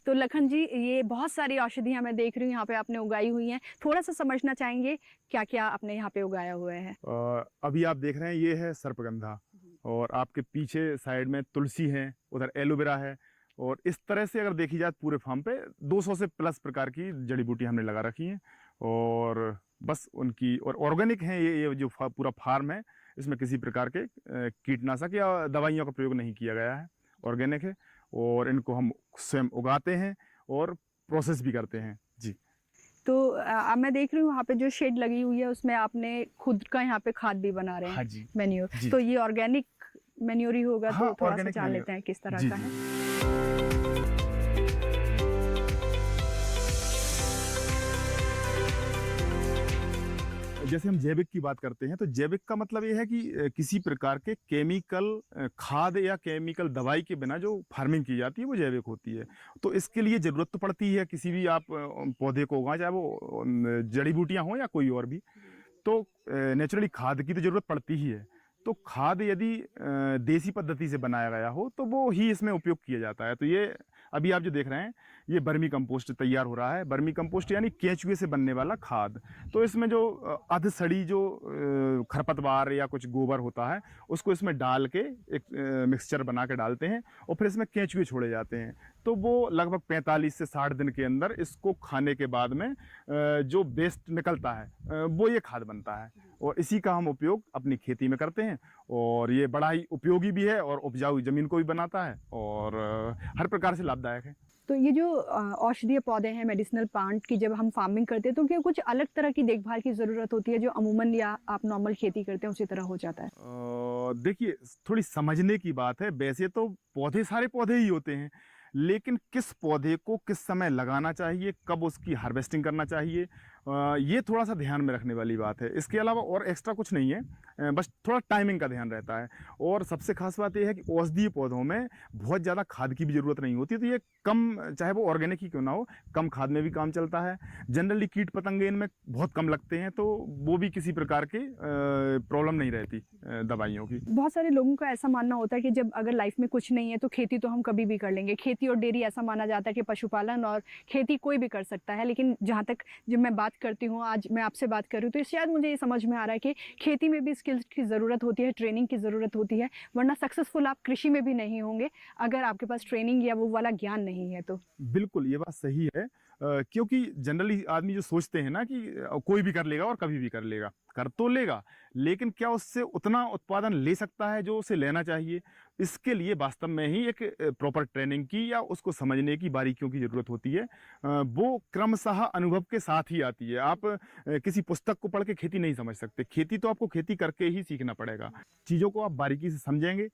तो लखन जी, ये बहुत सारी औषधियाँ मैं देख रही हूँ यहाँ पे आपने उगाई हुई हैं, थोड़ा सा समझना चाहेंगे क्या क्या आपने यहाँ पे उगाया हुआ है? अभी आप देख रहे हैं ये है सर्पगंधा, और आपके पीछे साइड में तुलसी है, उधर एलोवेरा है। और इस तरह से अगर देखी जाए पूरे फार्म पे 200 से प्लस प्रकार की जड़ी बूटी हमने लगा रखी हैं। और बस उनकी और ऑर्गेनिक है ये जो पूरा फार्म है, इसमें किसी प्रकार के कीटनाशक या दवाइयों का प्रयोग नहीं किया गया है, ऑर्गेनिक है। और इनको हम स्वयं उगाते हैं और प्रोसेस भी करते हैं जी। तो अब मैं देख रही हूँ वहाँ पे जो शेड लगी हुई है उसमें आपने खुद का यहाँ पे खाद भी बना रहे हैं। हाँ जी। मैन्योर, तो ये ऑर्गेनिक मैन्योर ही होगा? हाँ, तो थोड़ा सा जान लेते हैं किस तरह का है। जैसे हम जैविक की बात करते हैं तो जैविक का मतलब ये है कि किसी प्रकार के केमिकल खाद या केमिकल दवाई के बिना जो फार्मिंग की जाती है वो जैविक होती है। तो इसके लिए ज़रूरत तो पड़ती है, किसी भी आप पौधे को उगाएं, चाहे वो जड़ी बूटियां हों या कोई और भी, तो नेचुरली खाद की तो ज़रूरत पड़ती ही है। तो खाद यदि देसी पद्धति से बनाया गया हो तो वो ही इसमें उपयोग किया जाता है। तो ये अभी आप जो देख रहे हैं ये बर्मी कंपोस्ट तैयार हो रहा है। बर्मी कंपोस्ट यानी केंचुए से बनने वाला खाद। तो इसमें जो अधसड़ी जो खरपतवार या कुछ गोबर होता है उसको इसमें डाल के एक मिक्सचर बना के डालते हैं और फिर इसमें केंचुए छोड़े जाते हैं। तो वो लगभग 45 से 60 दिन के अंदर इसको खाने के बाद में जो वेस्ट निकलता है वो ये खाद बनता है। और इसी का हम उपयोग अपनी खेती में करते हैं। और ये बड़ा ही उपयोगी भी है और उपजाऊ ज़मीन को भी बनाता है और हर प्रकार से लाभदायक है। तो ये जो औषधीय पौधे हैं, मेडिसिनल प्लांट की जब हम फार्मिंग करते हैं तो क्या कुछ अलग तरह की देखभाल की ज़रूरत होती है जो अमूमन या आप नॉर्मल खेती करते हैं उसी तरह हो जाता है? देखिए, थोड़ी समझने की बात है। वैसे तो पौधे सारे पौधे ही होते हैं, लेकिन किस पौधे को किस समय लगाना चाहिए, कब उसकी हार्वेस्टिंग करना चाहिए, ये थोड़ा सा ध्यान में रखने वाली बात है। इसके अलावा और एक्स्ट्रा कुछ नहीं है, बस थोड़ा टाइमिंग का ध्यान रहता है। और सबसे खास बात यह है कि औषधीय पौधों में बहुत ज़्यादा खाद की भी ज़रूरत नहीं होती। तो ये कम, चाहे वो ऑर्गेनिक ही क्यों ना हो, कम खाद में भी काम चलता है। जनरली कीट पतंगे इनमें बहुत कम लगते हैं, तो वो भी किसी प्रकार की प्रॉब्लम नहीं रहती दवाइयों की। बहुत सारे लोगों का ऐसा मानना होता है कि जब अगर लाइफ में कुछ नहीं है तो खेती तो हम कभी भी कर लेंगे। खेती और डेयरी ऐसा माना जाता है कि पशुपालन और खेती कोई भी कर सकता है। लेकिन जहाँ तक जब मैं बात करती हूँ, आज मैं आपसे बात कर रही हूँ, तो शायद मुझे ये समझ में आ रहा है कि खेती में भी स्किल्स की ज़रूरत होती है, ट्रेनिंग की ज़रूरत होती है। वरना सक्सेसफुल आप कृषि में भी नहीं होंगे अगर आपके पास ट्रेनिंग या वो वाला ज्ञान नहीं है। तो बिल्कुल ये बात सही है, क्योंकि जनरली आदमी जो सोचते हैं ना कि कोई भी कर लेगा और कभी भी कर लेगा, कर तो लेगा, लेकिन क्या उससे उतना उत्पादन ले सकता है जो उसे लेना चाहिए? इसके लिए वास्तव में ही एक प्रॉपर ट्रेनिंग की या उसको समझने की बारीकियों की ज़रूरत होती है। वो क्रमशः अनुभव के साथ ही आती है। आप किसी पुस्तक को पढ़ के खेती नहीं समझ सकते। खेती तो आपको खेती करके ही सीखना पड़ेगा। चीज़ों को आप बारीकी से समझेंगे